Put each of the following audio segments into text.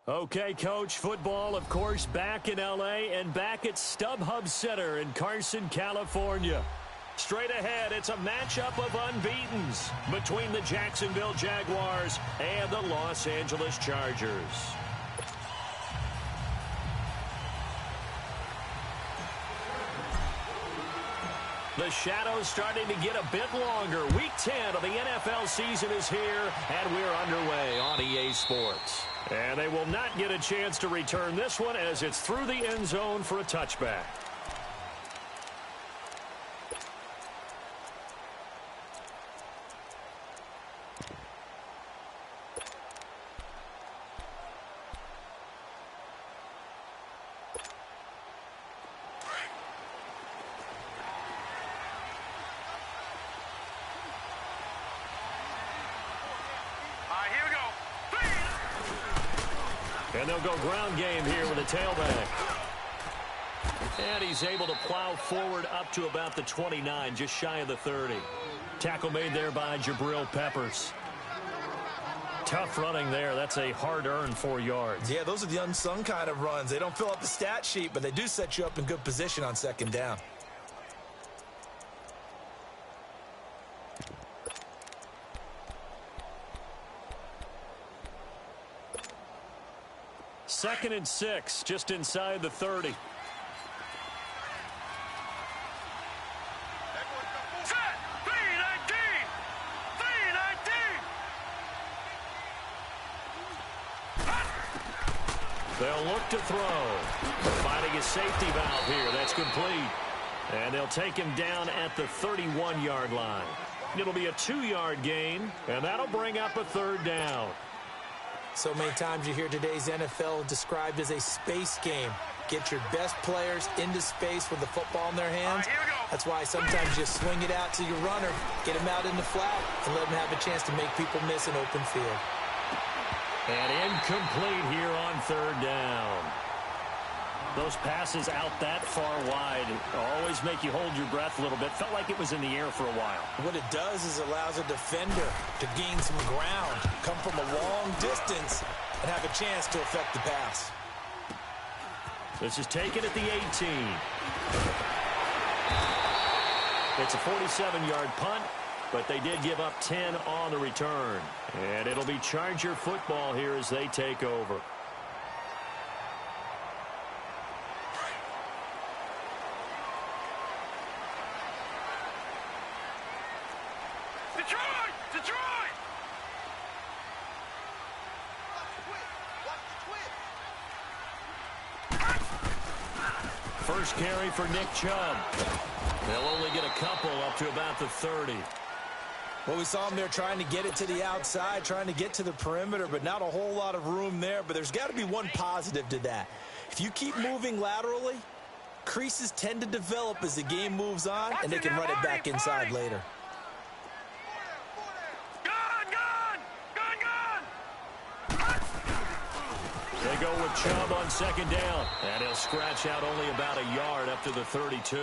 Okay, Coach, football, of course, back in L.A. and back at StubHub Center in Carson, California. Straight ahead, it's a matchup of unbeatens between the Jacksonville Jaguars and the Los Angeles Chargers. The shadow's starting to get a bit longer. Week 10 of the NFL season is here, and we're underway on EA Sports. And they will not get a chance to return this one as it's through the end zone for a touchback. And they'll go ground game here with a tailback. And he's able to plow forward up to about the 29, just shy of the 30. Tackle made there by Jabril Peppers. Tough running there. That's a hard-earned 4 yards. Yeah, those are the unsung kind of runs. They don't fill up the stat sheet, but they do set you up in good position on second down. Second and 6, just inside the 30. Set, B-19! They'll look to throw. Finding a safety valve here. That's complete. And they'll take him down at the 31-yard line. It'll be a 2-yard gain, and that'll bring up a third down. So many times you hear today's NFL described as a space game. Get your best players into space with the football in their hands. That's why sometimes you swing it out to your runner, get him out in the flat, and let him have a chance to make people miss an open field. And incomplete here on third down. Those passes out that far wide always make you hold your breath a little bit. Felt like it was in the air for a while. What it does is allows a defender to gain some ground, come from a long distance, and have a chance to affect the pass. This is taken at the 18. It's a 47-yard punt, but they did give up 10 on the return. And it'll be Charger football here as they take over. Detroit! First carry for Nick Chubb. They'll only get a couple up to about the 30. Well, we saw him there trying to get it to the outside, trying to get to the perimeter, but not a whole lot of room there. But there's got to be one positive to that. If you keep moving laterally, creases tend to develop as the game moves on, and they can run it back inside later. They go with Chubb on second down, and he'll scratch out only about a yard up to the 32.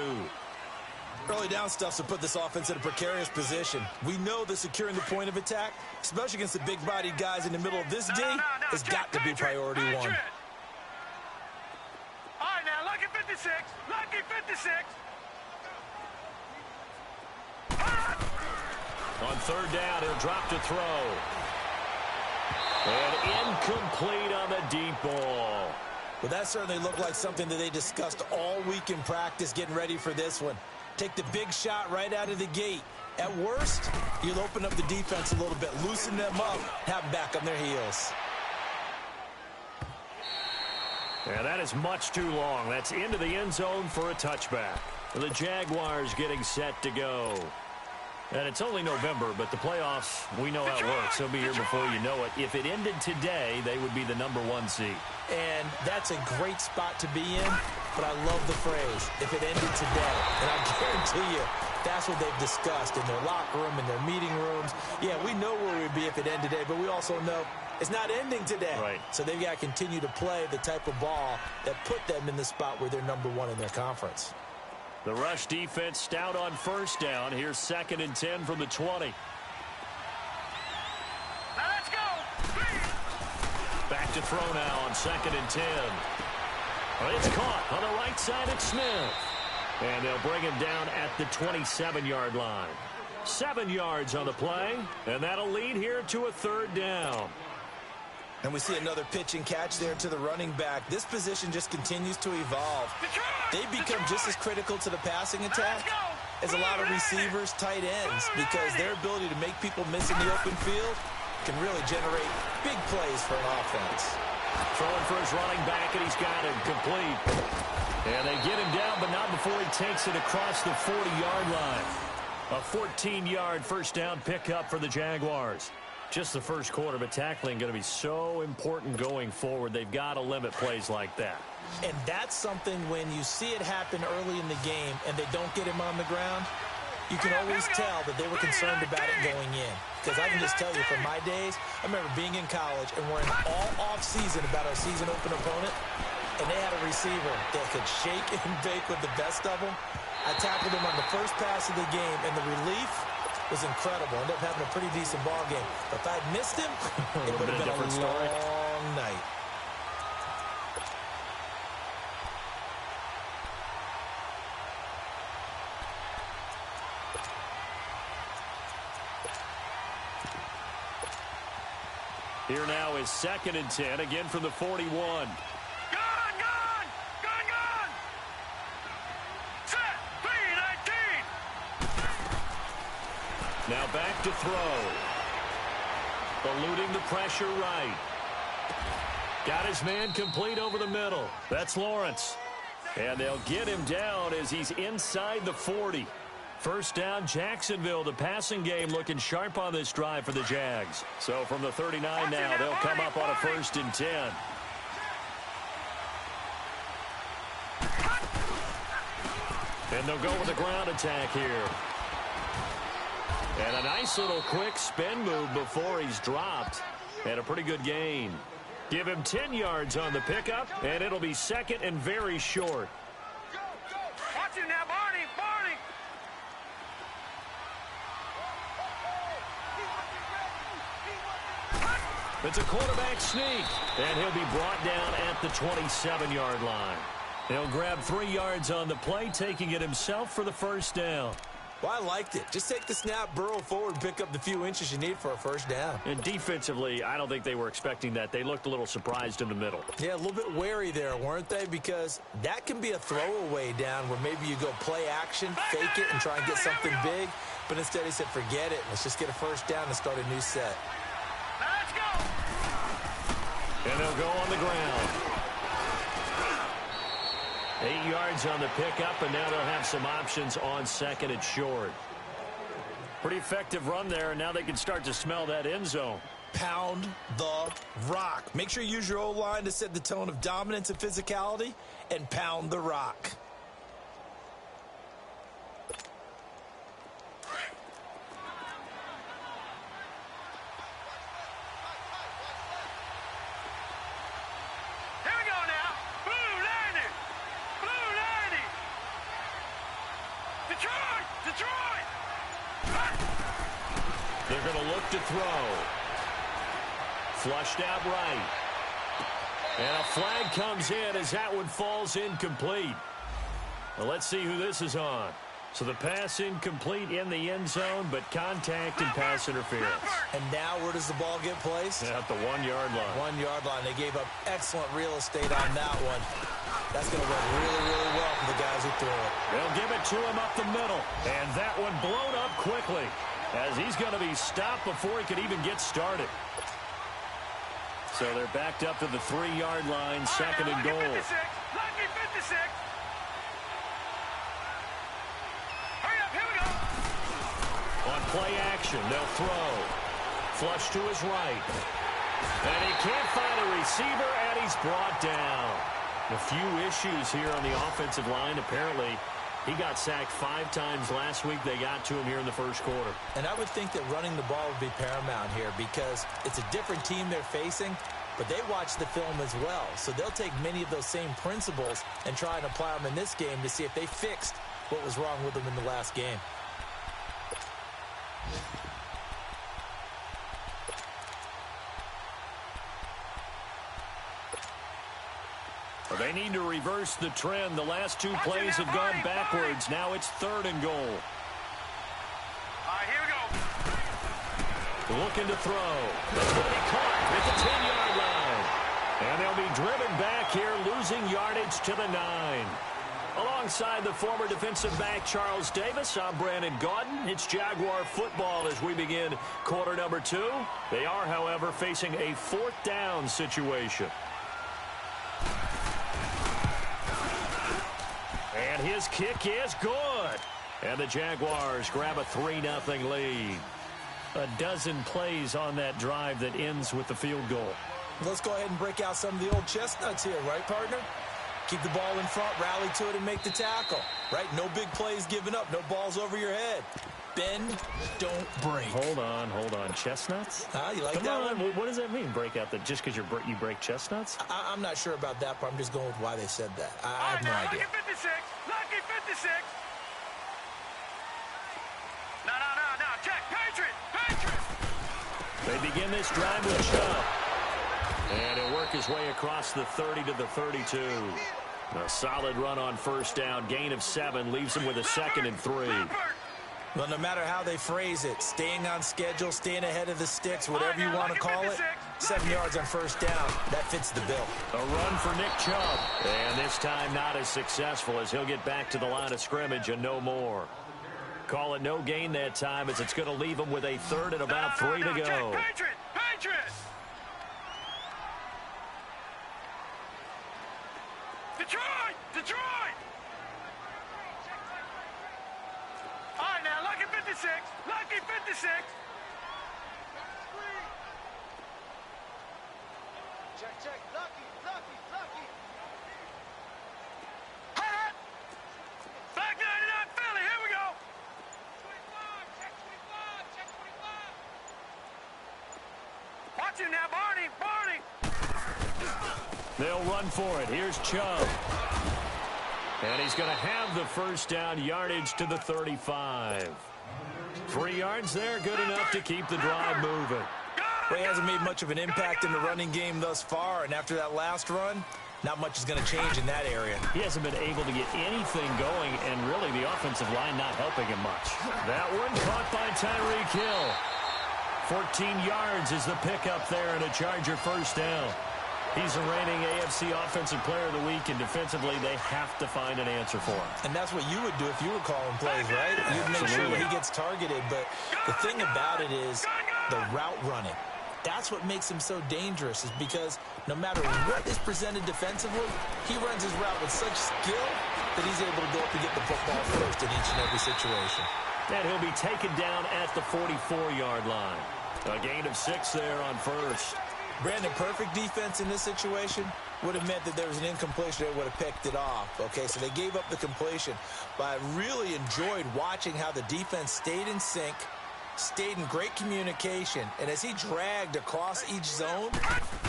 Early down stuff to put this offense in a precarious position. We know that securing the point of attack, especially against the big-bodied guys in the middle of this D, has got to be priority one. All right, now, lucky 56. Lucky 56. On third down, he'll drop to throw. And incomplete on the deep ball. Well, that certainly looked like something that they discussed all week in practice getting ready for this one. Take the big shot right out of the gate. At worst, you'll open up the defense a little bit, loosen them up, have them back on their heels. Yeah, that is much too long. That's into the end zone for a touchback. The Jaguars getting set to go. And it's only November, but the playoffs, we know how it works. They'll be here before you know it. If it ended today, they would be the #1 seed. And that's a great spot to be in, but I love the phrase, if it ended today. And I guarantee you, that's what they've discussed in their locker room, in their meeting rooms. Yeah, we know where we'd be if it ended today, but we also know it's not ending today. Right. So they've got to continue to play the type of ball that put them in the spot where they're #1 in their conference. The rush defense stout on first down. Here's 2nd and 10 from the 20. Now let's go. Back to to throw now on 2nd and 10. It's caught on the right side at Smith. And they'll bring him down at the 27-yard line. 7 yards on the play, and that'll lead here to a 3rd down. And we see another pitch and catch there to the running back. This position just continues to evolve. They become just as critical to the passing attack as a lot of receivers, tight ends, because their ability to make people miss in the open field can really generate big plays for an offense. Throwing for his running back, and he's got him complete. And they get him down, but not before he takes it across the 40-yard line. A 14-yard first down pickup for the Jaguars. Just the first quarter, but tackling going to be so important going forward. They've got to limit plays like that. And that's something when you see it happen early in the game and they don't get him on the ground, you can always tell that they were concerned about it going in. Because I can just tell you from my days, I remember being in college and worrying all off-season about our season open opponent, and they had a receiver that could shake and bake with the best of them. I tackled him on the first pass of the game, and the relief was incredible. Ended up having a pretty decent ball game. But if I had missed him, it would have been a long night. Here now is 2nd and 10, again from the 41. Gone! Set! 3-19! Now back to throw. Eluding the pressure right. Got his man complete over the middle. That's Lawrence. And they'll get him down as he's inside the 40. First down, Jacksonville. The passing game looking sharp on this drive for the Jags. So from the 39 now, they'll come up on a 1st and 10. And they'll go with a ground attack here. And a nice little quick spin move before he's dropped. And a pretty good gain. Give him 10 yards on the pickup, and it'll be 2nd and very short. Watch him now, Barney! It's a quarterback sneak, and he'll be brought down at the 27-yard line. He'll grab 3 yards on the play, taking it himself for the first down. Well, I liked it. Just take the snap, burrow forward, pick up the few inches you need for a first down. And defensively, I don't think they were expecting that. They looked a little surprised in the middle. Yeah, a little bit wary there, weren't they? Because that can be a throwaway down where maybe you go play action, fake it, and try and get something big. But instead he said, forget it. Let's just get a first down and start a new set. Let's go! And they'll go on the ground. 8 yards on the pickup, and now they'll have some options on 2nd and short. Pretty effective run there, and now they can start to smell that end zone. Pound the rock. Make sure you use your O-line to set the tone of dominance and physicality, and pound the rock. They're going to look to throw. Flushed out right. And a flag comes in as that one falls incomplete. Well, let's see who this is on. So the pass incomplete in the end zone, but contact and pass interference. And now where does the ball get placed? At the 1-yard line. 1-yard line. They gave up excellent real estate on that one. That's going to work really, really well for the guys who throw it. They'll give it to him up the middle. And that one blown up quickly as he's going to be stopped before he could even get started. So they're backed up to the 3-yard line, 2nd and goal. Lucky 56. Hurry up, here we go. On play action, they'll throw. Flush to his right. And he can't find a receiver, and he's brought down. A few issues here on the offensive line. Apparently, he got sacked 5 times last week. They got to him here in the first quarter. And I would think that running the ball would be paramount here because it's a different team they're facing, but they watch the film as well. So they'll take many of those same principles and try and apply them in this game to see if they fixed what was wrong with them in the last game. They need to reverse the trend. The last two plays have gone backwards. Now it's 3rd and goal. All right, here we go. Looking to throw. That's going to be caught at the 10-yard line. And they'll be driven back here, losing yardage to the 9. Alongside the former defensive back Charles Davis, I'm Brandon Gaudin. It's Jaguar football as we begin quarter number 2. They are, however, facing a 4th down situation. And his kick is good. And the Jaguars grab a 3-0 lead. A dozen plays on that drive that ends with the field goal. Let's go ahead and break out some of the old chestnuts here, right, partner? Keep the ball in front, rally to it, and make the tackle, right? No big plays given up, no balls over your head. Bend, don't break. Hold on. Chestnuts? You like Come that on. one? What does that mean, break out? Just because you break chestnuts? I'm not sure about that, but I'm just going with why they said that. I have no Now, idea. Lucky 56. Lucky 56. No. Check. Patriot. They begin this drive with Chubb. And he'll work his way across the 30 to the 32. A solid run on 1st down. Gain of 7 leaves him with a 2nd and 3. Well, no matter how they phrase it, staying on schedule, staying ahead of the sticks, whatever you want to call it, 7 yards on 1st down, that fits the bill. A run for Nick Chubb. And this time not as successful as he'll get back to the line of scrimmage and no more. Call it no gain that time as it's going to leave him with a 3rd and about 3 to go. Check. Patriot. Detroit. All right, now, Lucky 56. Lucky 56. Check. Lucky. Hot. Back 99 Philly. Here we go. 25. Check 25. Watch him now, Barney. They'll run for it. Here's Chubb. And he's going to have the 1st down, yardage to the 35. 3 yards there, good enough to keep the drive moving. Well, he hasn't made much of an impact in the running game thus far, and after that last run, not much is going to change in that area. He hasn't been able to get anything going, and really the offensive line not helping him much. That one caught by Tyreek Hill. 14 yards is the pickup there, and a Charger 1st down. He's the reigning AFC Offensive Player of the Week, and defensively, they have to find an answer for him. And that's what you would do if you were calling plays, right? You'd make sure that he gets targeted. But the thing about it is the route running. That's what makes him so dangerous, is because no matter what is presented defensively, he runs his route with such skill that he's able to go up and get the football first in each and every situation. And he'll be taken down at the 44-yard line. A gain of 6 there on 1st. Brandon, perfect defense in this situation would have meant that there was an incompletion that would have picked it off. Okay, so they gave up the completion. But I really enjoyed watching how the defense stayed in sync, stayed in great communication. And as he dragged across each zone,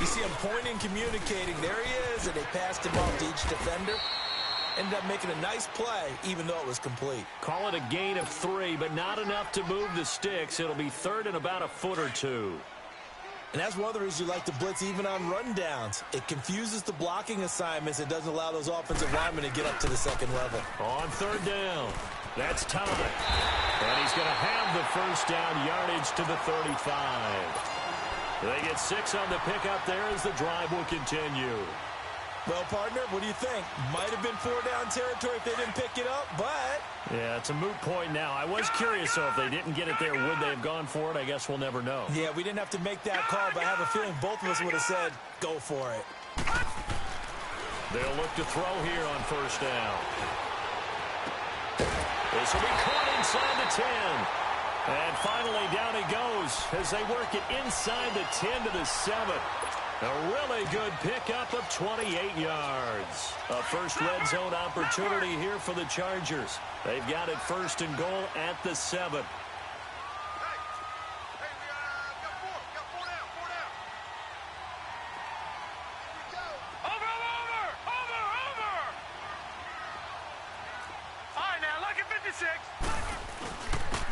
you see him pointing, communicating. There he is, and they passed him off to each defender. Ended up making a nice play, even though it was complete. Call it a gain of 3, but not enough to move the sticks. It'll be 3rd and about a foot or 2. And that's one of the reasons you like to blitz even on rundowns. It confuses the blocking assignments. It doesn't allow those offensive linemen to get up to the 2nd level. On 3rd down, that's time. And he's going to have the 1st down, yardage to the 35. They get 6 on the pickup there as the drive will continue. Well, partner, what do you think? Might have been 4-down territory if they didn't pick it up, but... Yeah, it's a moot point now. I was curious, so if they didn't get it there, would they have gone for it? I guess we'll never know. Yeah, we didn't have to make that call, but I have a feeling both of us would have said, go for it. They'll look to throw here on 1st down. This will be caught inside the 10. And finally, down he goes as they work it inside the 10 to the 7. A really good pickup of 28 yards. A first red zone opportunity here for the Chargers. They've got it 1st and goal at the 7.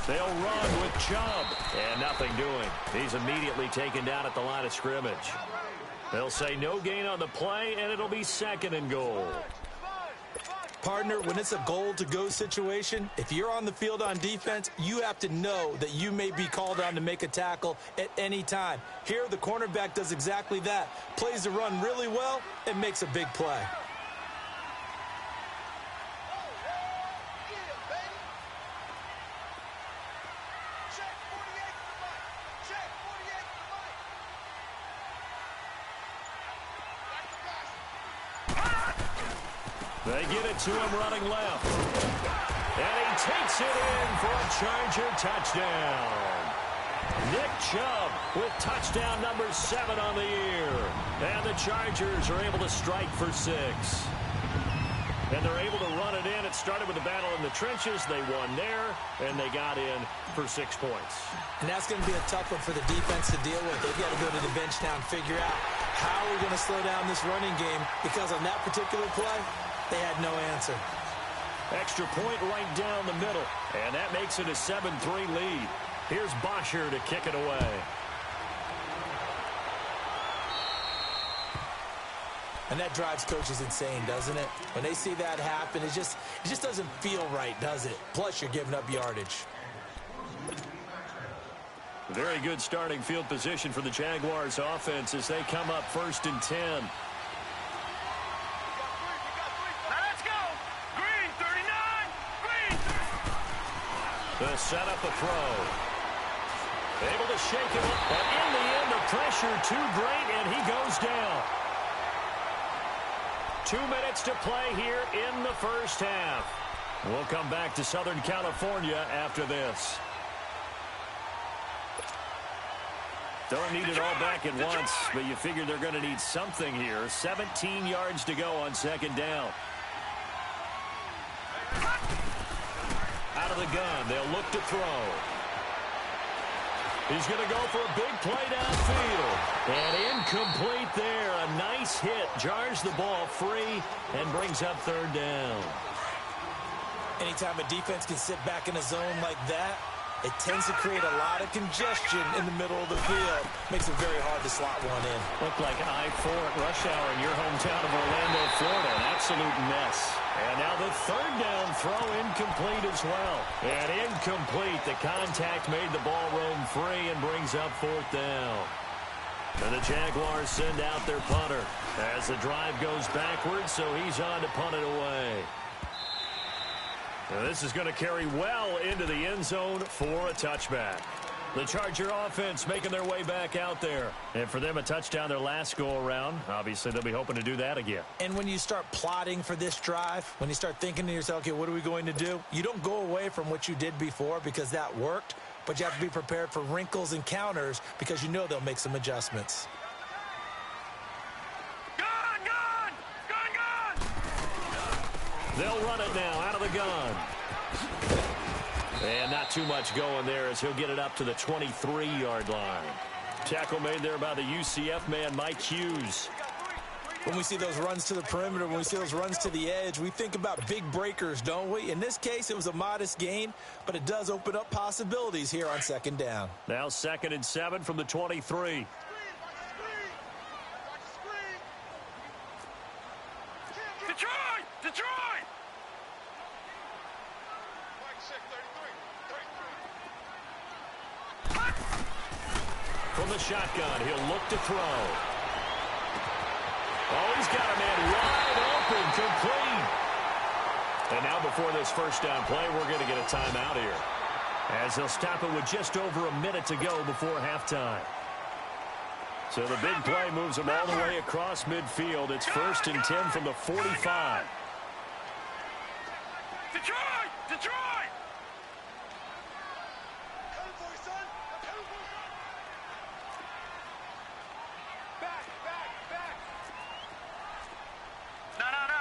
They'll run with Chubb. And nothing doing. He's immediately taken down at the line of scrimmage. They'll say no gain on the play, and it'll be 2nd and goal. Partner, when it's a goal-to-go situation, if you're on the field on defense, you have to know that you may be called on to make a tackle at any time. Here, the cornerback does exactly that. Plays the run really well and makes a big play. They get it to him running left. And he takes it in for a Charger touchdown. Nick Chubb with touchdown number 7 on the year. And the Chargers are able to strike for 6. And they're able to run it in. It started with a battle in the trenches. They won there, and they got in for 6 points. And that's going to be a tough one for the defense to deal with. They've got to go to the bench now and figure out how we're going to slow down this running game, because on that particular play, they had no answer. Extra point right down the middle. And that makes it a 7-3 lead. Here's Bosher to kick it away. And that drives coaches insane, doesn't it? When they see that happen, it just doesn't feel right, does it? Plus, you're giving up yardage. Very good starting field position for the Jaguars offense as they come up 1st and 10. To set up the throw. Able to shake it up. And in the end, the pressure too great, and he goes down. 2 minutes to play here in the first half. We'll come back to Southern California after this. Don't need it all back at once, but you figure they're going to need something here. 17 yards to go on 2nd down. Out of the gun, they'll look to throw. He's going to go for a big play downfield. And incomplete there. A nice hit. Jars the ball free and brings up 3rd down. Anytime a defense can sit back in a zone like that, it tends to create a lot of congestion in the middle of the field. Makes it very hard to slot one in. Looked like I-4 at rush hour in your hometown of Orlando, Florida. An absolute mess. And now the 3rd down throw incomplete as well. And incomplete. The contact made the ball roam free and brings up 4th down. And the Jaguars send out their punter as the drive goes backwards, so he's on to punt it away. Now this is going to carry well into the end zone for a touchback. The Charger offense making their way back out there. And for them, a touchdown their last go-around. Obviously, they'll be hoping to do that again. And when you start plotting for this drive, when you start thinking to yourself, okay, what are we going to do? You don't go away from what you did before because that worked, but you have to be prepared for wrinkles and counters because you know they'll make some adjustments. They'll run it now out of the gun. And not too much going there as he'll get it up to the 23-yard line. Tackle made there by the UCF man, Mike Hughes. When we see those runs to the perimeter, when we see those runs to the edge, we think about big breakers, don't we? In this case, it was a modest gain, but it does open up possibilities here on 2nd down. Now 2nd and 7 from the 23. Detroit! From the shotgun, he'll look to throw. Oh, he's got a man wide open, complete. And now before this 1st down play, we're going to get a timeout here, as they'll stop it with just over a minute to go before halftime. So the big play moves them all the way across midfield. It's 1st and 10 from the 45. Detroit!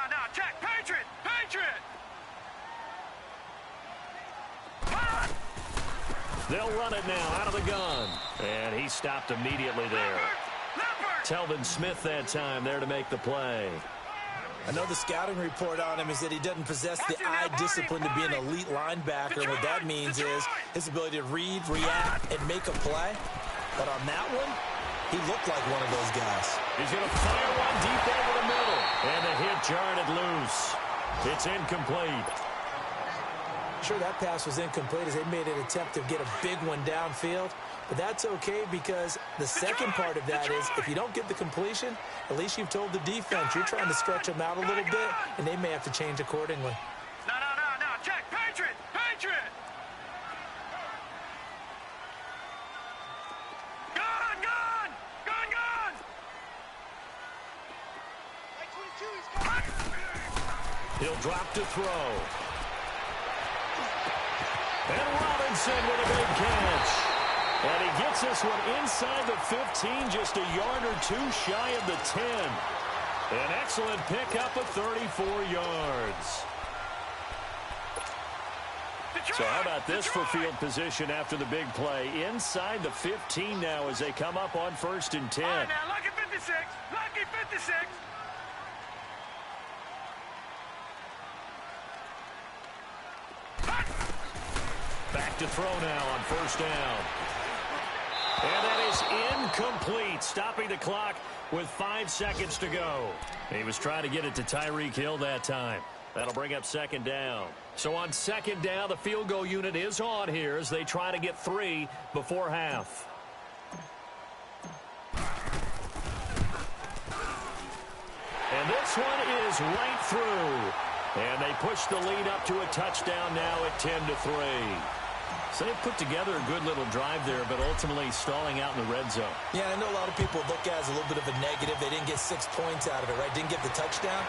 No. Check. Patriot! They'll run it now out of the gun. And he stopped immediately there. Telvin Smith that time there to make the play. I know the scouting report on him is that he doesn't possess the eye discipline to be an elite linebacker. And what that means is his ability to read, react, and make a play. But on that one, He looked like one of those guys. He's going to fire one deep over the middle. And the hit jarred it loose. It's incomplete. Sure, that pass was incomplete as they made an attempt to get a big one downfield. But that's okay because the second part of that is if you don't get the completion, at least you've told the defense you're trying to stretch them out a little bit, and they may have to change accordingly. No. Check. Patriot. Gone. He'll drop to throw. And Robinson with a big catch. And he gets this one inside the 15, just a yard or two shy of the 10. An excellent pickup of 34 yards. So how about this for field position after the big play? Inside the 15 now as they come up on 1st and 10. All right, now, lucky 56. Lucky 56. Back to throw now on 1st down. And that is incomplete, stopping the clock with 5 seconds to go. He was trying to get it to Tyreek Hill that time. That'll bring up 2nd down. So on 2nd down, the field goal unit is on here as they try to get 3 before half. And this one is right through. And they push the lead up to a touchdown now at 10-3. So they put together a good little drive there, but ultimately stalling out in the red zone. Yeah, I know a lot of people look at it as a little bit of a negative. They didn't get 6 points out of it, right? Didn't get the touchdown.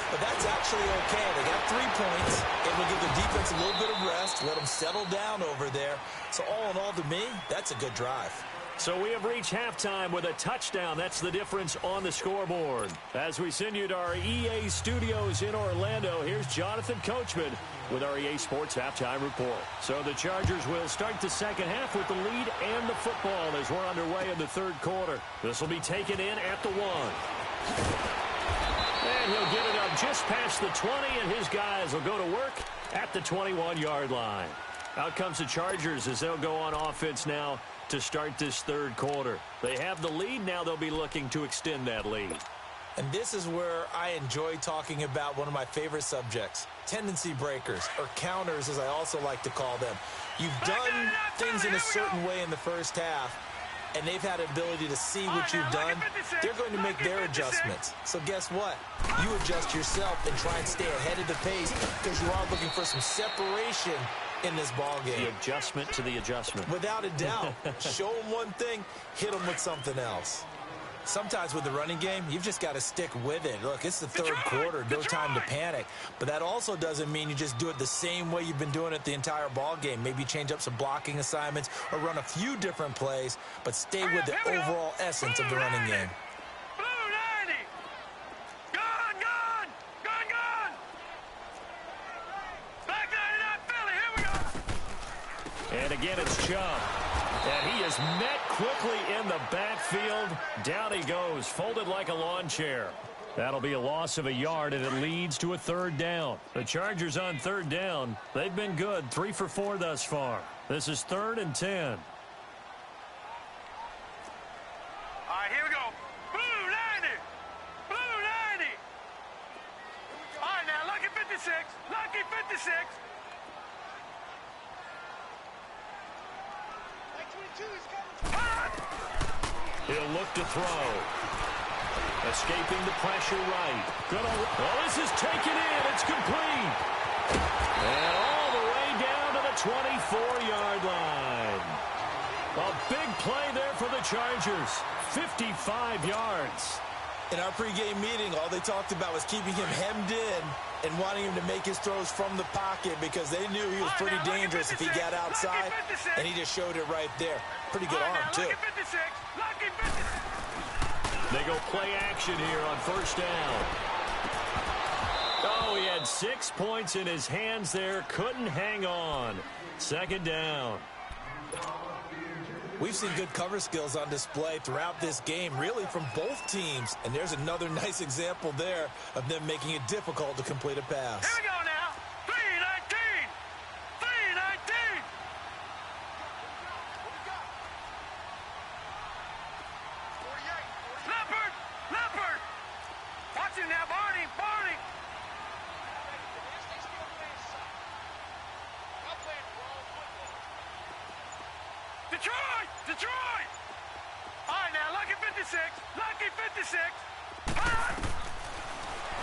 But that's actually okay. They got 3 points. It will give the defense a little bit of rest, let them settle down over there. So all in all, to me, that's a good drive. So we have reached halftime with a touchdown. That's the difference on the scoreboard. As we send you to our EA studios in Orlando, here's Jonathan Coachman with our EA Sports Halftime Report. So the Chargers will start the second half with the lead and the football as we're underway in the 3rd quarter. This will be taken in at the 1. And he'll get it up just past the 20, and his guys will go to work at the 21-yard line. Out comes the Chargers as they'll go on offense now to start this 3rd quarter. They have the lead. Now they'll be looking to extend that lead. And this is where I enjoy talking about one of my favorite subjects, tendency breakers, or counters as I also like to call them. You've done things in a certain way in the first half, and they've had an ability to see what you've done. They're going to make their adjustments. So guess what? You adjust yourself and try and stay ahead of the pace because you are looking for some separation in this ball game. The adjustment to the adjustment. Without a doubt. Show them one thing, hit them with something else. Sometimes with the running game, you've just got to stick with it. Look, it's the 3rd quarter, no time to panic. But that also doesn't mean you just do it the same way you've been doing it the entire ball game. Maybe change up some blocking assignments or run a few different plays, but stay with the overall essence of the running game. Blue 90. Gone. Back 99 Philly, here we go. And again, it's Chubb. And he is met quickly in the backfield. Down he goes, folded like a lawn chair. That'll be a loss of a yard, and it leads to a 3rd down. The Chargers on 3rd down. They've been good, 3 for 4 thus far. This is 3rd and 10. All right, here we go. Blue 90. All right, now, lucky 56. Lucky 56. He'll look to throw. Escaping the pressure right. This is taken in. It's complete. And all the way down to the 24-yard line. A big play there for the Chargers. 55 yards. In our pregame meeting, all they talked about was keeping him hemmed in and wanting him to make his throws from the pocket because they knew he was pretty dangerous if he got outside, and he just showed it right there. Pretty good arm, too. They go play action here on 1st down. Oh, he had 6 points in his hands there. Couldn't hang on. 2nd down. We've seen good cover skills on display throughout this game, really from both teams. And there's another nice example there of them making it difficult to complete a pass. Here we go now. 3-19. 3-19. Detroit! Detroit! All right, now, lucky 56. Lucky 56.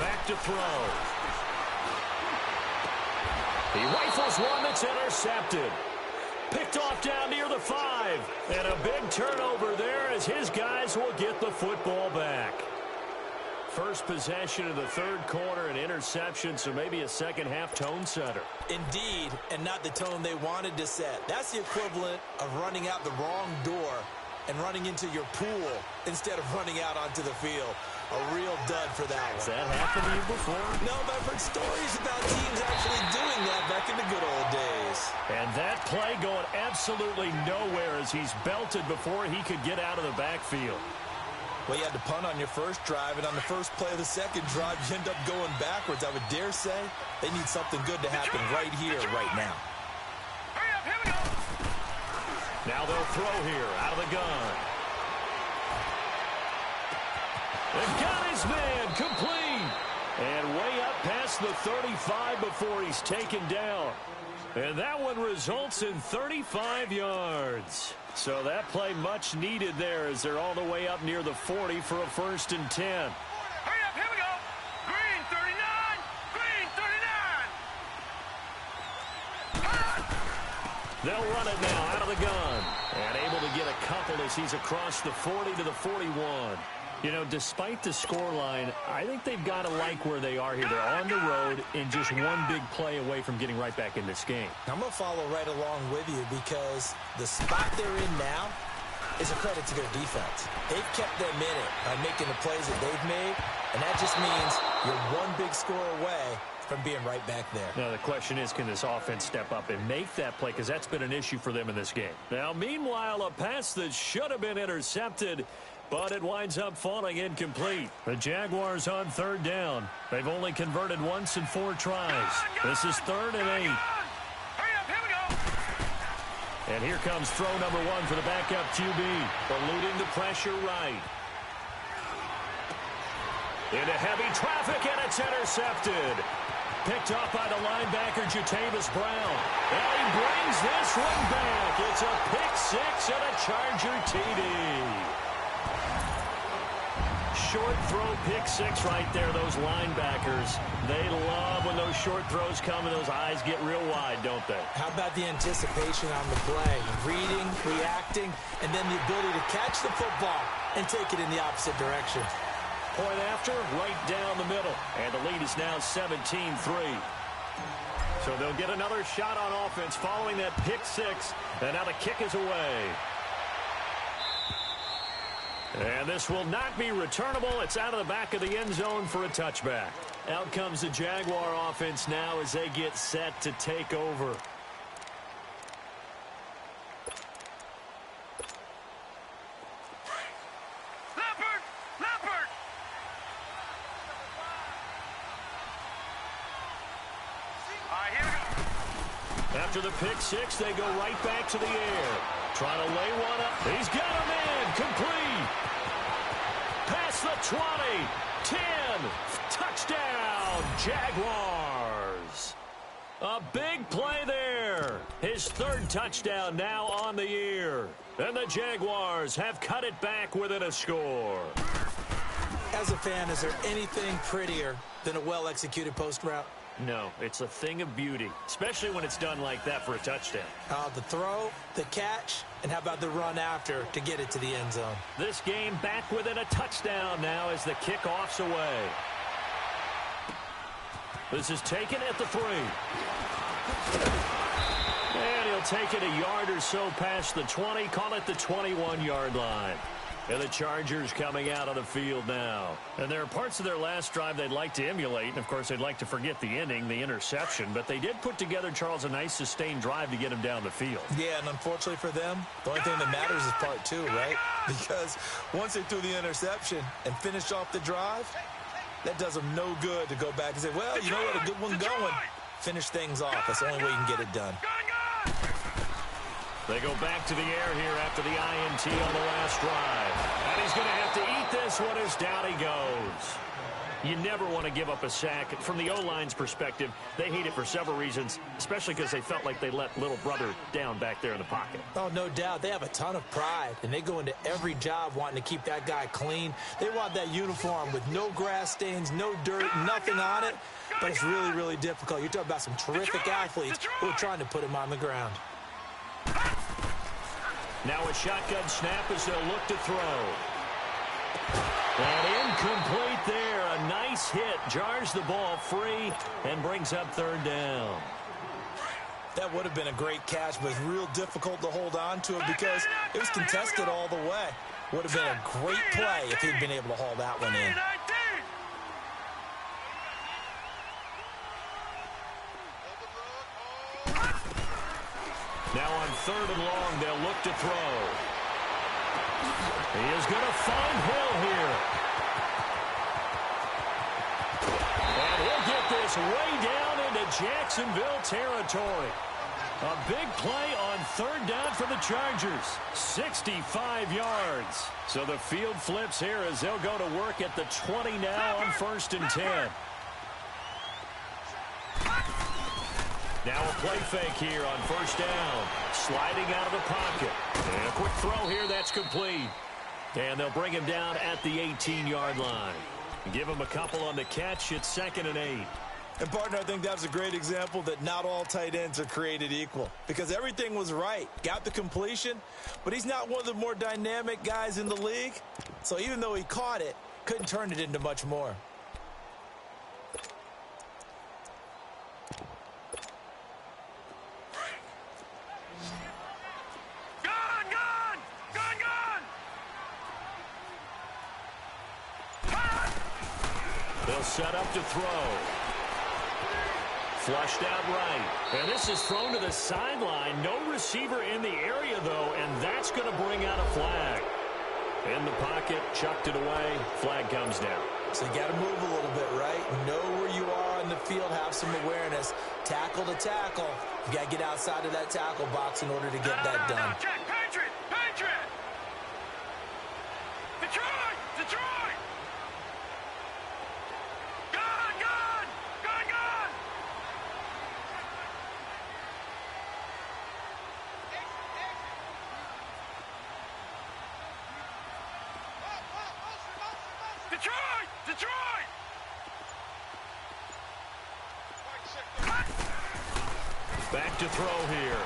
Back to throw. He rifles one that's intercepted. Picked off down near the 5. And a big turnover there as his guys will get the football back. First possession of the third quarter, an interception, so maybe a second-half tone setter. Indeed, and not the tone they wanted to set. That's the equivalent of running out the wrong door and running into your pool instead of running out onto the field. A real dud for that one. Has that happened to you before? No, but I've heard stories about teams actually doing that back in the good old days. And that play going absolutely nowhere as he's belted before he could get out of the backfield. Well, you had to punt on your first drive, and on the first play of the second drive, you end up going backwards. I would dare say they need something good to happen right here, right now. Hurry up, here we go. Now they'll throw here out of the gun. They've got his man complete. And way up past the 35 before he's taken down. And that one results in 35 yards. So that play much needed there as they're all the way up near the 40 for a 1st and 10. Hurry up, here we go. Green 39. Green 39. They'll run it now out of the gun. And able to get a couple as he's across the 40 to the 41. You know, despite the scoreline, I think they've got to like where they are here. They're on the road and just one big play away from getting right back in this game. I'm going to follow right along with you because the spot they're in now is a credit to their defense. They've kept them in it by making the plays that they've made, and that just means you're one big score away from being right back there. Now, the question is, can this offense step up and make that play? Because that's been an issue for them in this game. Now, meanwhile, a pass that should have been intercepted, but it winds up falling incomplete. The Jaguars on 3rd down. They've only converted once in 4 tries. This is 3rd and 8. Hurry up, here we go. And here comes throw number 1 for the backup QB. Eluding the pressure right. Into heavy traffic, and it's intercepted. Picked off by the linebacker, Jatavis Brown. And he brings this one back. It's a pick 6 and a Charger TD. Short throw, pick 6 right there. Those linebackers, they love when those short throws come and those eyes get real wide, don't they? How about the anticipation on the play? Reading, reacting, and then the ability to catch the football and take it in the opposite direction. Point after, right down the middle. And the lead is now 17-3. So they'll get another shot on offense following that pick 6. And now the kick is away. And this will not be returnable. It's out of the back of the end zone for a touchback. Out comes the Jaguar offense now as they get set to take over. Leopard! Leopard! All right, here we go. After the pick 6, they go right back to the air. Trying to lay one up. He's got a man. Complete. Past the 20. 10. Touchdown, Jaguars. A big play there. His 3rd touchdown now on the year. And the Jaguars have cut it back within a score. As a fan, is there anything prettier than a well-executed post route? No, it's a thing of beauty, especially when it's done like that for a touchdown. The throw, the catch, and how about the run after to get it to the end zone? This game back within a touchdown now as the kickoff's away. This is taken at the 3. And he'll take it a yard or so past the 20, call it the 21-yard line. And the Chargers coming out on the field now. And there are parts of their last drive they'd like to emulate. And, of course, they'd like to forget the ending, the interception. But they did put together, Charles, a nice sustained drive to get him down the field. Yeah, and unfortunately for them, the only thing that matters is part 2, right? Because once they threw the interception and finished off the drive, that does them no good to go back and say, well, you know what, a good one going. Finish things off. That's the only way you can get it done. They go back to the air here after the INT on the last drive. And he's going to have to eat this one as down he goes. You never want to give up a sack. From the O-line's perspective, they hate it for several reasons, especially because they felt like they let little brother down back there in the pocket. Oh, no doubt. They have a ton of pride, and they go into every job wanting to keep that guy clean. They want that uniform with no grass stains, no dirt, nothing on it, but it's really, really difficult. You're talking about some terrific athletes who are trying to put him on the ground. Now a shotgun snap as they'll look to throw. And incomplete there. A nice hit. Jars the ball free and brings up third down. That would have been a great catch, but it's real difficult to hold on to it because it was contested all the way. Would have been a great play if he'd been able to haul that one in. Now on third and long, they'll look to throw. He is going to find Hill here. And he'll get this way down into Jacksonville territory. A big play on third down for the Chargers. 65 yards. So the field flips here as they'll go to work at the 20 now on 1st and 10. Now a play fake here on 1st down. Sliding out of the pocket. And a quick throw here that's complete. And they'll bring him down at the 18-yard line. Give him a couple on the catch. It's 2nd and 8. And, partner, I think that's a great example that not all tight ends are created equal because everything was right. Got the completion, but he's not one of the more dynamic guys in the league. So even though he caught it, couldn't turn it into much more. They'll set up to throw. Flushed out right. And this is thrown to the sideline. No receiver in the area, though, and that's going to bring out a flag. In the pocket, chucked it away. Flag comes down. So you got to move a little bit, right? Know where you are on the field. Have some awareness. Tackle to tackle. You got to get outside of that tackle box in order to get that done. Check, Patriot! Patriot! Detroit! Detroit! Gone! Gone! Gone! Gone! Detroit! Detroit! Back to throw here.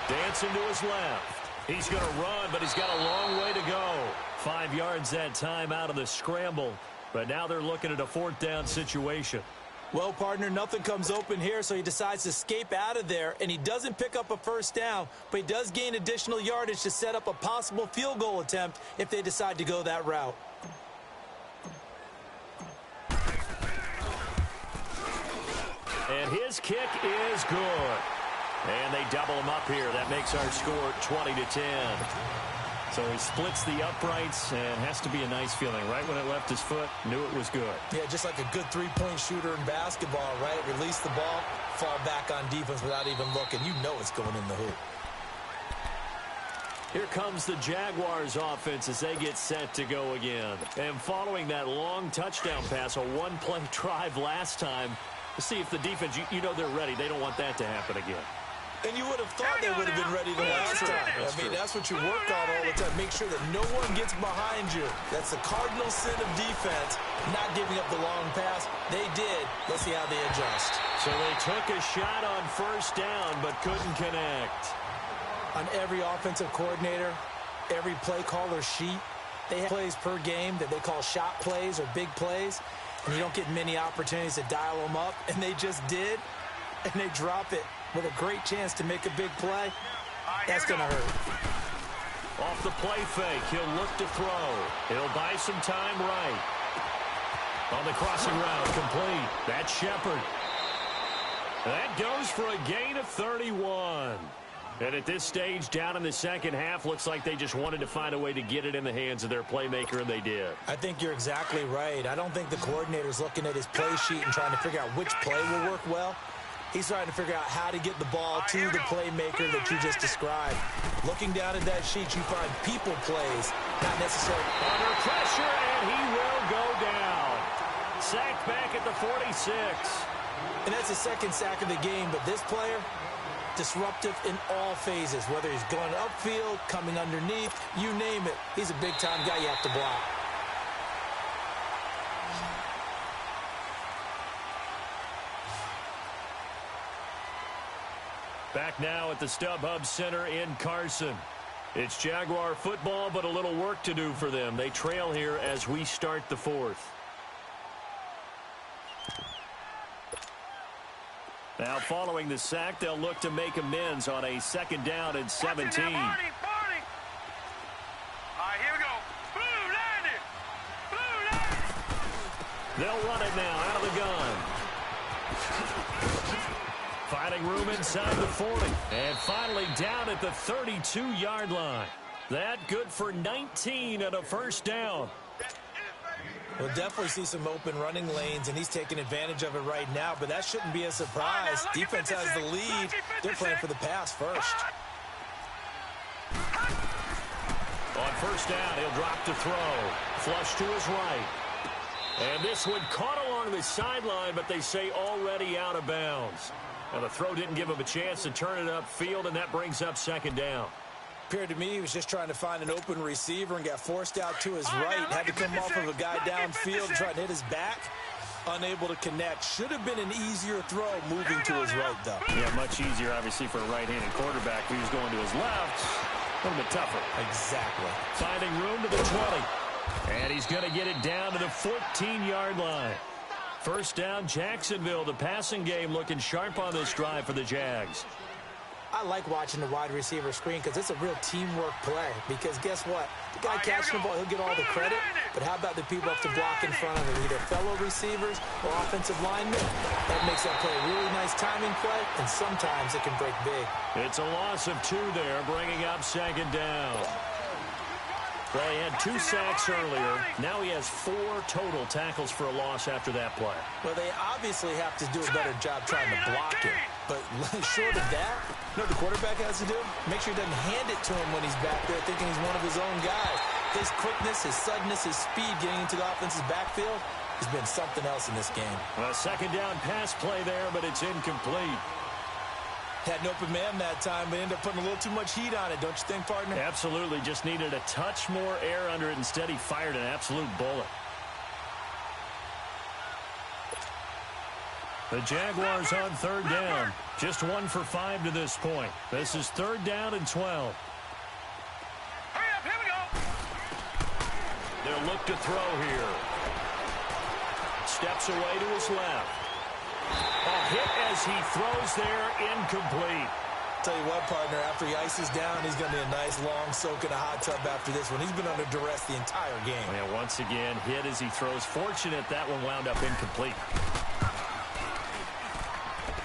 Dancing to his left. He's going to run, but he's got a long way to go. 5 yards that time out of the scramble. But now they're looking at a 4th down situation. Well, partner, nothing comes open here, so he decides to escape out of there, and he doesn't pick up a 1st down, but he does gain additional yardage to set up a possible field goal attempt if they decide to go that route. And his kick is good. And they double him up here. That makes our score 20-10. So he splits the uprights and has to be a nice feeling. Right when it left his foot, knew it was good. Yeah, just like a good three-point shooter in basketball, right? Release the ball, fall back on defense without even looking. You know it's going in the hoop. Here comes the Jaguars offense as they get set to go again. And following that long touchdown pass, a one-play drive last time, to see if the defense, you know they're ready. They don't want that to happen again. And you would have thought they would have been ready the last time. I mean, that's what you work on all the time. Make sure that no one gets behind you. That's the cardinal sin of defense, not giving up the long pass. They did. Let's see how they adjust. So they took a shot on 1st down, but couldn't connect. On every offensive coordinator, every play caller sheet, they have plays per game that they call shot plays or big plays, and you don't get many opportunities to dial them up, and they just did, and they drop it with a great chance to make a big play. That's going to hurt. Off the play fake, he'll look to throw. He'll buy some time right. On the crossing route, complete. That's Shepard. That goes for a gain of 31. And at this stage, down in the second half, looks like they just wanted to find a way to get it in the hands of their playmaker, and they did. I think you're exactly right. I don't think the coordinator's looking at his play sheet and trying to figure out which play will work well. He's trying to figure out how to get the ball to the playmaker that you just described. Looking down at that sheet, you find people plays, not necessarily under pressure, and he will go down. sack back at the 46. And that's the second sack of the game, but this player, disruptive in all phases, whether he's going upfield, coming underneath, you name it. He's a big-time guy you have to block. Back now at the StubHub Center in Carson. It's Jaguar football, but a little work to do for them. They trail here as we start the fourth. Now, following the sack, they'll look to make amends on a 2nd down and 17. All right, here we go. Blue landed. Blue landed. They'll run it now out of the gun. Finding room inside the 40. And finally down at the 32-yard line. That good for 19 and a 1st down. We'll definitely see some open running lanes, and he's taking advantage of it right now, but that shouldn't be a surprise. Defense has the lead. They're playing for the pass first. On 1st down, he'll drop to throw. Flush to his right. And this one caught along the sideline, but they say already out of bounds. Now, the throw didn't give him a chance to turn it upfield, and that brings up 2nd down. Appeared to me he was just trying to find an open receiver and got forced out to his right. Had to come off of a guy downfield and try to hit his back. Unable to connect. Should have been an easier throw moving to his right, though. Yeah, much easier, obviously, for a right-handed quarterback who's going to his left. A little bit tougher. Exactly. Finding room to the 20. And he's going to get it down to the 14-yard line. 1st down, Jacksonville. The passing game looking sharp on this drive for the Jags. I like watching the wide receiver screen because it's a real teamwork play. Because guess what? The guy catching the ball, he'll get all the credit. But how about the people up to block in front of him? Either fellow receivers or offensive linemen. That makes that play a really nice timing play, and sometimes it can break big. It's a loss of 2 there, bringing up 2nd down. Well, he had 2 sacks earlier. Now he has 4 total tackles for a loss after that play. Well, they obviously have to do a better job trying to block it. But short of that, you know what the quarterback has to do? Make sure he doesn't hand it to him when he's back there thinking he's one of his own guys. His quickness, his suddenness, his speed getting into the offense's backfield has been something else in this game. Well, 2nd down pass play there, but it's incomplete. Had an open man that time, but ended up putting a little too much heat on it, don't you think, partner? Absolutely. Just needed a touch more air under it. Instead, he fired an absolute bullet. The Jaguars on 3rd down. Just 1 for 5 to this point. This is 3rd down and 12. Hurry up, here we go. They'll look to throw here. Steps away to his left. A hit as he throws there, incomplete. Tell you what, partner, after he ices down, he's going to be a nice long soak in a hot tub after this one. He's been under duress the entire game. Yeah, once again, hit as he throws. Fortunate that one wound up incomplete.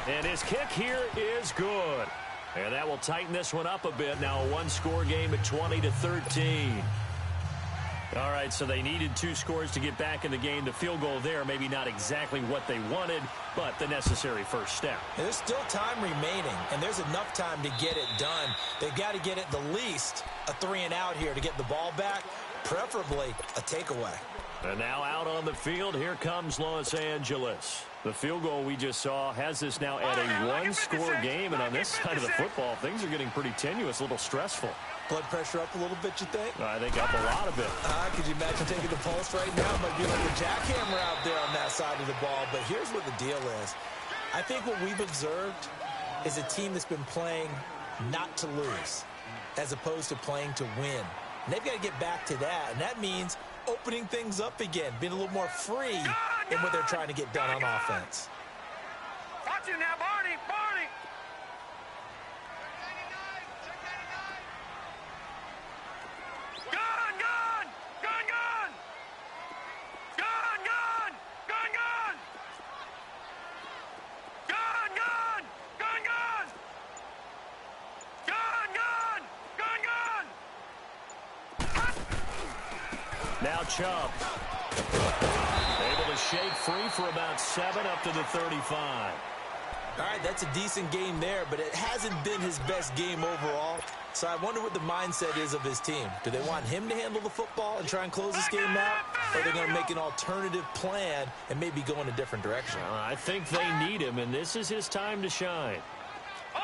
And his kick here is good. And that will tighten this one up a bit. Now a 1-score game at 20-13. All right, so they needed 2 scores to get back in the game. The field goal there, maybe not exactly what they wanted, but the necessary first step. And there's still time remaining, and there's enough time to get it done. They've got to get at the least a 3-and-out here to get the ball back, preferably a takeaway. And now out on the field, here comes Los Angeles. The field goal we just saw has this now at a 1-score game, and on this side of the football, things are getting pretty tenuous, a little stressful. Blood pressure up a little bit, you think? I think up a lot of it. Could you imagine taking the pulse right now? Might be like a jackhammer out there on that side of the ball. But here's what the deal is. I think what we've observed is a team that's been playing not to lose as opposed to playing to win. And they've got to get back to that. And that means opening things up again, being a little more free in what they're trying to get done on offense. Watch him now, Barney. Barney. Gun, gun. Gun, gun. Gun, gun. Gun, gun. Gun, gun. Gun, gun. Gun, gun. Gun, gun. Now Chubb. Able to shake free for about 7 up to the 35. All right, that's a decent game there, but it hasn't been his best game overall. So I wonder what the mindset is of his team. Do they want him to handle the football and try and close this game out? or are they going to make an alternative plan and maybe go in a different direction? I think they need him, and this is his time to shine. Over!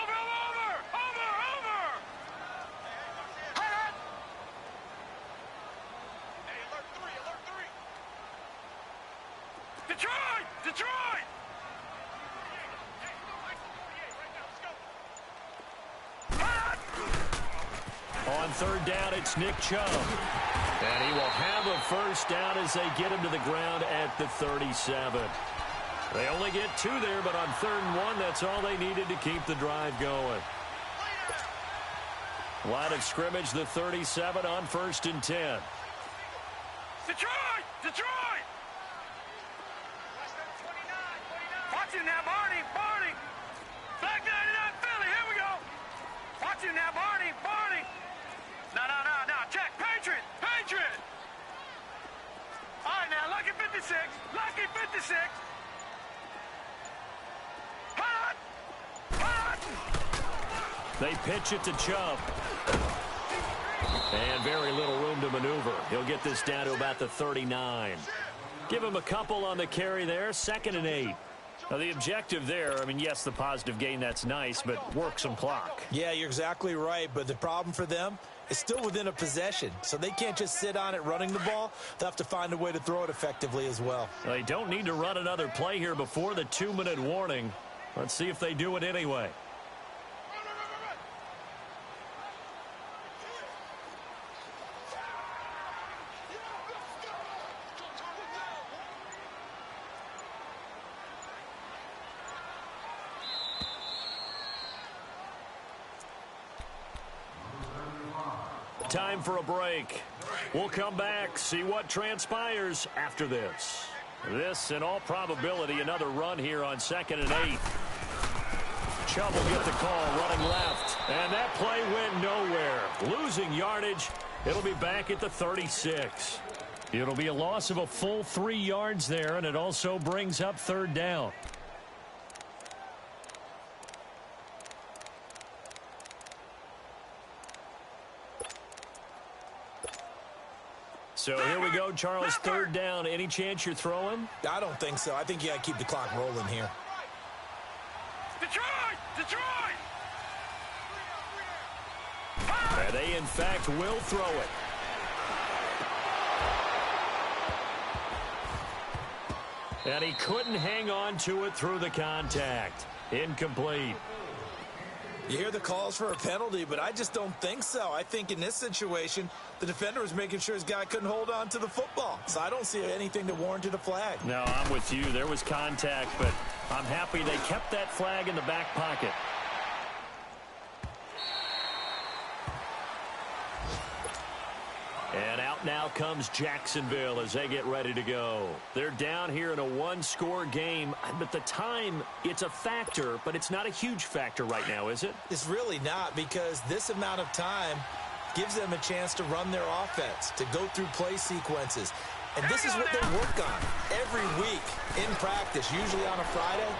Hey, alert three! Detroit! On third down, it's Nick Chubb. And he will have a first down as they get him to the ground at the 37. They only get 2 there, but on 3rd and 1, that's all they needed to keep the drive going. Line of scrimmage, the 37 on 1st and 10. Detroit! Watch him now, Barney! Flag 99 Philly, here we go! Watch him now, Barney! No, check, Patriot! All right, now, lucky 56! Hot! They pitch it to Chubb. And very little room to maneuver. He'll get this down to about the 39. Give him a couple on the carry there, 2nd and 8. Now, the objective there, I mean, yes, the positive gain, that's nice, but work some clock. Yeah, you're exactly right, but the problem for them is still within a possession, so they can't just sit on it running the ball. They'll have to find a way to throw it effectively as well. They don't need to run another play here before the 2-minute warning. Let's see if they do it anyway. Time for a break. We'll come back, see what transpires after this. This, in all probability, another run here on 2nd and 8. Chubb will get the call, running left. And that play went nowhere. Losing yardage. It'll be back at the 36. It'll be a loss of a full 3 yards there, and it also brings up 3rd down. So here we go, Charles, 3rd down. Any chance you're throwing? I don't think so. I think you got to keep the clock rolling here. Detroit! And they, in fact, will throw it. And he couldn't hang on to it through the contact. Incomplete. You hear the calls for a penalty, but I just don't think so. I think in this situation, the defender was making sure his guy couldn't hold on to the football. So I don't see anything that warranted a flag. No, I'm with you. There was contact, but I'm happy they kept that flag in the back pocket. And out now comes Jacksonville as they get ready to go. They're down here in a 1-score game. But the time, it's a factor, but it's not a huge factor right now, is it? It's really not, because this amount of time gives them a chance to run their offense, to go through play sequences. And this is what they work on every week in practice, usually on a Friday.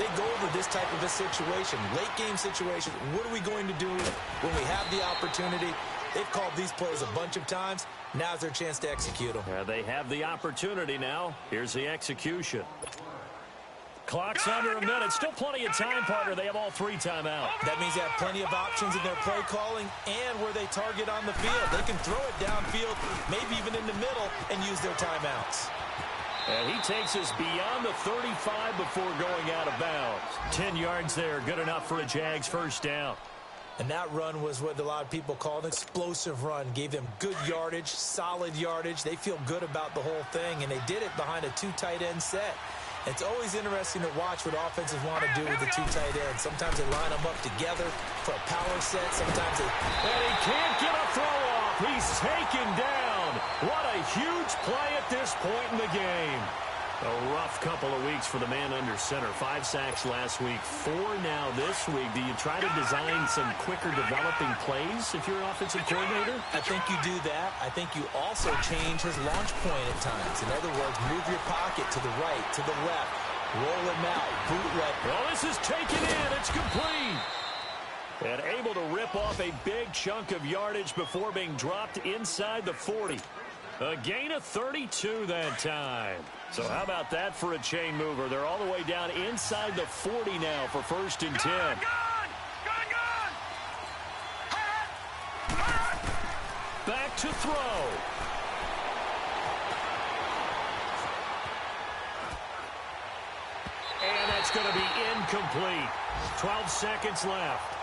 They go over this type of a situation, late game situation. What are we going to do when we have the opportunity? They've called these plays a bunch of times. Now's their chance to execute them. Yeah, they have the opportunity now. Here's the execution. Clock's under a minute. Still plenty of time, partner. They have all 3 timeouts. That means they have plenty of options in their play calling and where they target on the field. They can throw it downfield, maybe even in the middle, and use their timeouts. And he takes us beyond the 35 before going out of bounds. 10 yards there, good enough for a Jags first down. And that run was what a lot of people call an explosive run. Gave them good yardage, solid yardage. They feel good about the whole thing, and they did it behind a 2 tight end set. It's always interesting to watch what offenses want to do with the 2 tight ends. Sometimes they line them up together for a power set. Sometimes they... And he can't get a throw off. He's taken down. What a huge play at this point in the game. A rough couple of weeks for the man under center. 5 sacks last week, 4 now this week. Do you try to design some quicker developing plays if you're an offensive coordinator? I think you do that. I think you also change his launch point at times. In other words, move your pocket to the right, to the left, roll him out, bootleg. Well, this is taken in. It's complete. And able to rip off a big chunk of yardage before being dropped inside the 40. A gain of 32 that time. So how about that for a chain mover? They're all the way down inside the 40 now for 1st and 10. Gone! Back to throw. And that's going to be incomplete. 12 seconds left.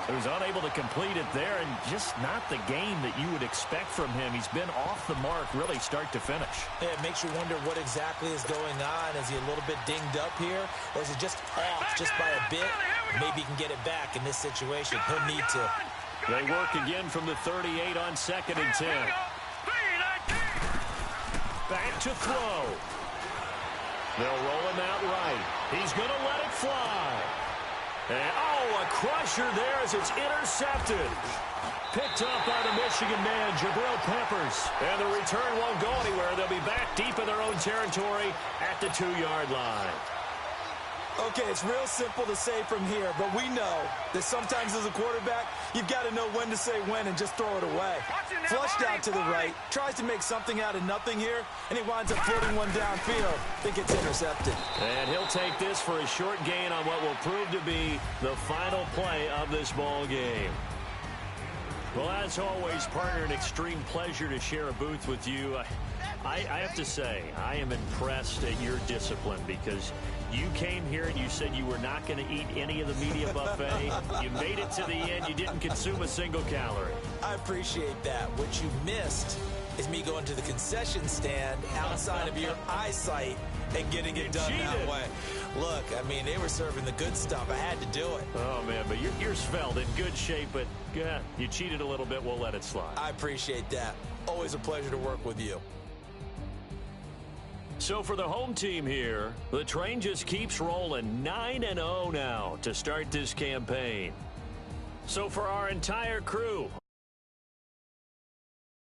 He was unable to complete it there, and just not the game that you would expect from him. He's been off the mark really start to finish. Yeah, it makes you wonder what exactly is going on. Is he a little bit dinged up here, or is it just off just by a bit? Maybe he can get it back in this situation. He'll need to. They work again from the 38 on 2nd and 10. Back to throw. They'll roll him out right. He's going to let it fly. And, a crusher there as it's intercepted. Picked up by the Michigan man, Jabril Peppers. And the return won't go anywhere. They'll be back deep in their own territory at the 2-yard line. Okay, it's real simple to say from here, but we know that sometimes as a quarterback, you've got to know when to say when and just throw it away. Flushed out to the right, tries to make something out of nothing here, and he winds up floating one downfield. I think it's intercepted. And he'll take this for a short gain on what will prove to be the final play of this ball game. Well, as always, partner, an extreme pleasure to share a booth with you. I have to say, I am impressed at your discipline because you came here and you said you were not going to eat any of the media buffet. You made it to the end. You didn't consume a single calorie. I appreciate that. What you missed is me going to the concession stand outside of your eyesight and getting it done that way. Look, I mean, they were serving the good stuff. I had to do it. Oh, man, but you're svelte, in good shape, but you cheated a little bit. We'll let it slide. I appreciate that. Always a pleasure to work with you. So for the home team here, the train just keeps rolling 9-0 now to start this campaign. So for our entire crew,